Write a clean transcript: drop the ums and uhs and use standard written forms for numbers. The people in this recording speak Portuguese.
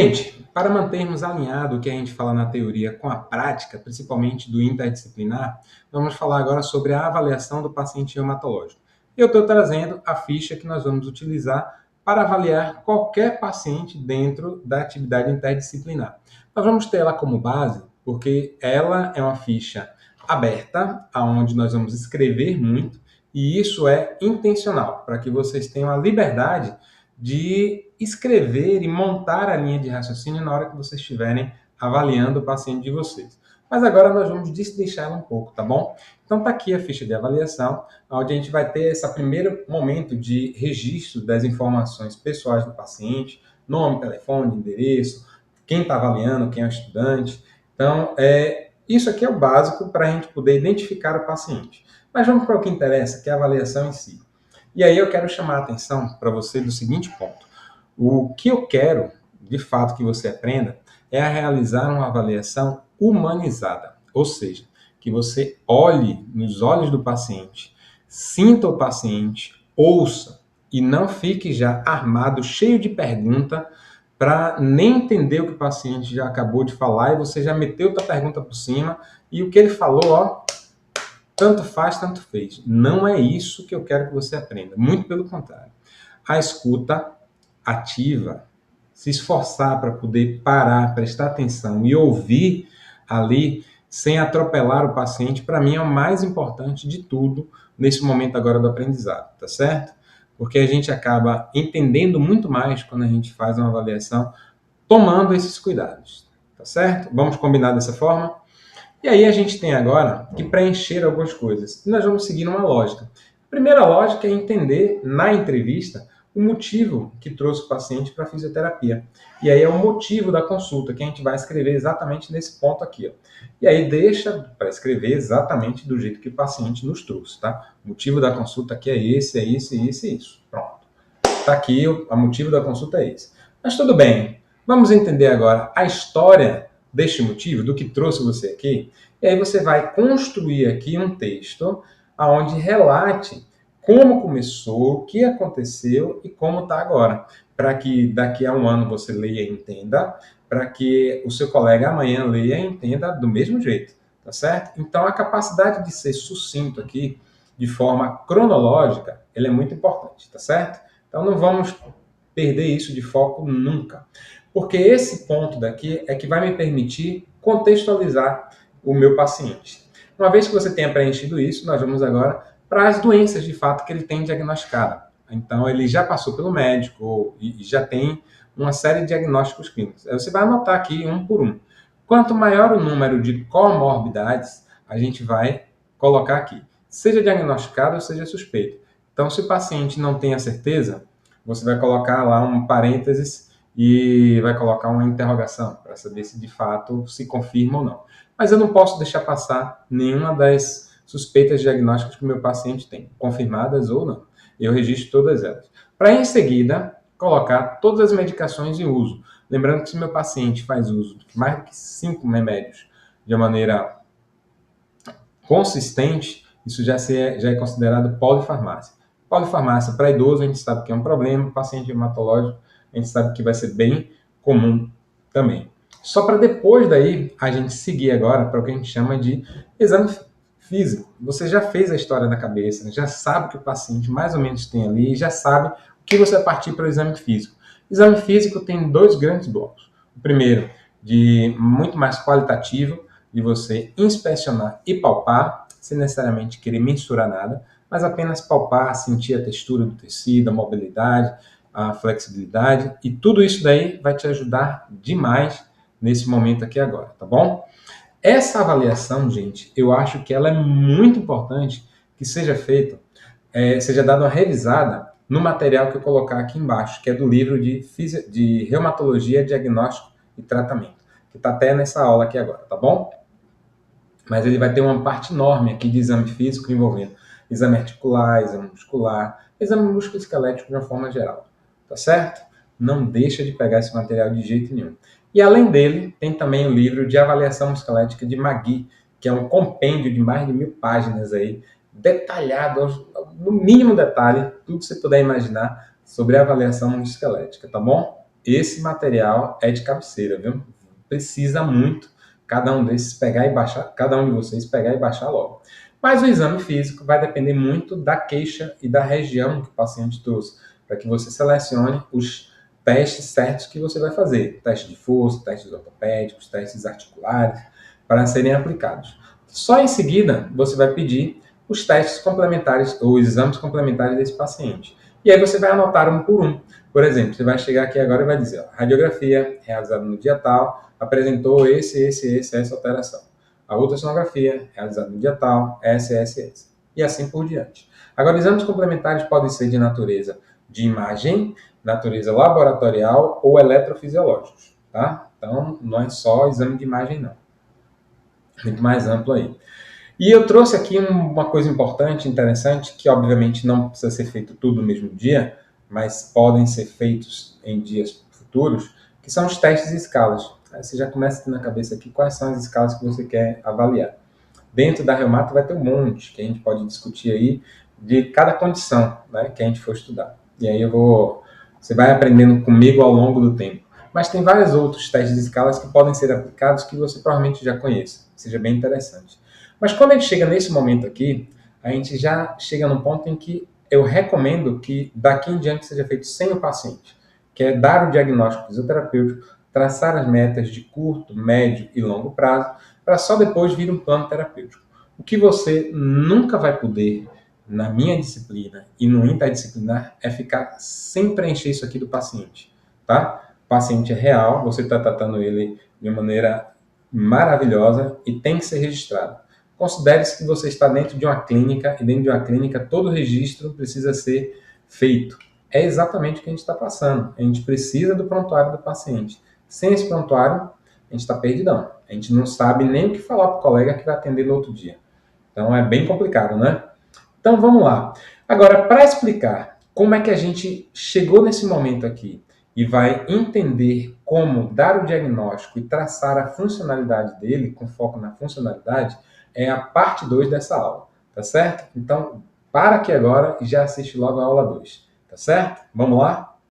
Gente, para mantermos alinhado o que a gente fala na teoria com a prática, principalmente do interdisciplinar, vamos falar agora sobre a avaliação do paciente reumatológico. Eu estou trazendo a ficha que nós vamos utilizar para avaliar qualquer paciente dentro da atividade interdisciplinar. Nós vamos ter ela como base, porque ela é uma ficha aberta, onde nós vamos escrever muito, e isso é intencional, para que vocês tenham a liberdade de escrever e montar a linha de raciocínio na hora que vocês estiverem avaliando o paciente de vocês. Mas agora nós vamos desleixá-la um pouco, tá bom? Então tá aqui a ficha de avaliação, onde a gente vai ter esse primeiro momento de registro das informações pessoais do paciente, nome, telefone, endereço, quem está avaliando, quem é o estudante. Então, isso aqui é o básico para a gente poder identificar o paciente. Mas vamos para o que interessa, que é a avaliação em si. E aí eu quero chamar a atenção para você do seguinte ponto. O que eu quero, de fato, que você aprenda é a realizar uma avaliação humanizada. Ou seja, que você olhe nos olhos do paciente, sinta o paciente, ouça e não fique já armado, cheio de pergunta, para nem entender o que o paciente já acabou de falar e você já meteu outra pergunta por cima e o que ele falou, ó, tanto faz, tanto fez. Não é isso que eu quero que você aprenda. Muito pelo contrário. A escuta ativa, se esforçar para poder parar, prestar atenção e ouvir ali, sem atropelar o paciente, para mim é o mais importante de tudo nesse momento agora do aprendizado, tá certo? Porque a gente acaba entendendo muito mais quando a gente faz uma avaliação tomando esses cuidados, tá certo? Vamos combinar dessa forma? E aí a gente tem agora que preencher algumas coisas. E nós vamos seguir uma lógica. A primeira lógica é entender na entrevista o motivo que trouxe o paciente para a fisioterapia. E aí é o motivo da consulta, que a gente vai escrever exatamente nesse ponto aqui. Ó. E aí deixa para escrever exatamente do jeito que o paciente nos trouxe, tá? O motivo da consulta aqui é esse, é isso, é isso, é isso. Pronto. Está aqui, o motivo da consulta é esse. Mas tudo bem, vamos entender agora a história deste motivo, do que trouxe você aqui, e aí você vai construir aqui um texto onde relate como começou, o que aconteceu e como está agora, para que daqui a um ano você leia e entenda, para que o seu colega amanhã leia e entenda do mesmo jeito, tá certo? Então a capacidade de ser sucinto aqui, de forma cronológica, ele é muito importante, tá certo? Então não vamos perder isso de foco nunca. Porque esse ponto daqui é que vai me permitir contextualizar o meu paciente. Uma vez que você tenha preenchido isso, nós vamos agora para as doenças de fato que ele tem diagnosticada. Então, ele já passou pelo médico e já tem uma série de diagnósticos clínicos. Aí você vai anotar aqui um por um. Quanto maior o número de comorbidades, a gente vai colocar aqui. Seja diagnosticado ou seja suspeito. Então, se o paciente não tem a certeza, você vai colocar lá um parênteses e vai colocar uma interrogação para saber se de fato se confirma ou não. Mas eu não posso deixar passar nenhuma das suspeitas diagnósticas que o meu paciente tem, confirmadas ou não. Eu registro todas elas. Para em seguida colocar todas as medicações em uso. Lembrando que se meu paciente faz uso de mais do que 5 remédios de maneira consistente, isso já é considerado polifarmácia. Polifarmácia para idoso a gente sabe que é um problema, paciente hematológico a gente sabe que vai ser bem comum também. Só para depois daí a gente seguir agora para o que a gente chama de exame físico. Você já fez a história na cabeça, já sabe o que o paciente mais ou menos tem ali, já sabe o que você vai partir para o exame físico. O exame físico tem dois grandes blocos. O primeiro, de muito mais qualitativo, de você inspecionar e palpar, sem necessariamente querer mensurar nada, mas apenas palpar, sentir a textura do tecido, a mobilidade, a flexibilidade, e tudo isso daí vai te ajudar demais nesse momento aqui agora, tá bom? Essa avaliação, gente, eu acho que ela é muito importante que seja feita, seja dada uma revisada no material que eu colocar aqui embaixo, que é do livro de Reumatologia, Diagnóstico e Tratamento, que está até nessa aula aqui agora, tá bom? Mas ele vai ter uma parte enorme aqui de exame físico envolvendo exame articular, exame muscular, exame musculoesquelético de uma forma geral. Tá certo? Não deixa de pegar esse material de jeito nenhum. E além dele, tem também o livro de avaliação musculoesquelética de Magui, que é um compêndio de mais de 1000 páginas aí, detalhado, no mínimo detalhe, tudo que você puder imaginar sobre a avaliação musculoesquelética, tá bom? esse material é de cabeceira, viu? Precisa muito cada um desses pegar e baixar, cada um de vocês pegar e baixar logo. Mas o exame físico vai depender muito da queixa e da região que o paciente trouxe, para que você selecione os testes certos que você vai fazer. Teste de força, testes ortopédicos, testes articulares, para serem aplicados. Só em seguida, você vai pedir os testes complementares, ou os exames complementares desse paciente. E aí você vai anotar um por um. Por exemplo, você vai chegar aqui agora e vai dizer, ó, radiografia realizada no dia tal, apresentou essa alteração. A ultrassonografia realizada no dia tal, essa. E assim por diante. Agora, exames complementares podem ser de natureza de imagem, natureza laboratorial ou eletrofisiológicos, tá? Então, não é só exame de imagem, não. Muito mais amplo aí. E eu trouxe aqui uma coisa importante, interessante, que obviamente não precisa ser feito tudo no mesmo dia, mas podem ser feitos em dias futuros, que são os testes e escalas. Aí você já começa a ter na cabeça aqui quais são as escalas que você quer avaliar. Dentro da reumato vai ter um monte que a gente pode discutir aí de cada condição, né, que a gente for estudar. E aí você vai aprendendo comigo ao longo do tempo. Mas tem vários outros testes de escalas que podem ser aplicados que você provavelmente já conheça. Seja bem interessante. Mas quando a gente chega nesse momento aqui, a gente já chega num ponto em que eu recomendo que daqui em diante seja feito sem o paciente, que é dar o diagnóstico fisioterapêutico, traçar as metas de curto, médio e longo prazo, para só depois vir um plano terapêutico. O que você nunca vai poder, na minha disciplina e no interdisciplinar, é ficar sem preencher isso aqui do paciente, tá? O paciente é real, você está tratando ele de uma maneira maravilhosa e tem que ser registrado. Considere-se que você está dentro de uma clínica e dentro de uma clínica todo registro precisa ser feito. É exatamente o que a gente está passando. A gente precisa do prontuário do paciente. Sem esse prontuário, a gente está perdidão. A gente não sabe nem o que falar para o colega que vai atender no outro dia. Então é bem complicado, né? Então vamos lá. Agora, para explicar como é que a gente chegou nesse momento aqui e vai entender como dar o diagnóstico e traçar a funcionalidade dele, com foco na funcionalidade, é a parte 2 dessa aula, tá certo? Então, para aqui agora e já assiste logo a aula 2, tá certo? Vamos lá?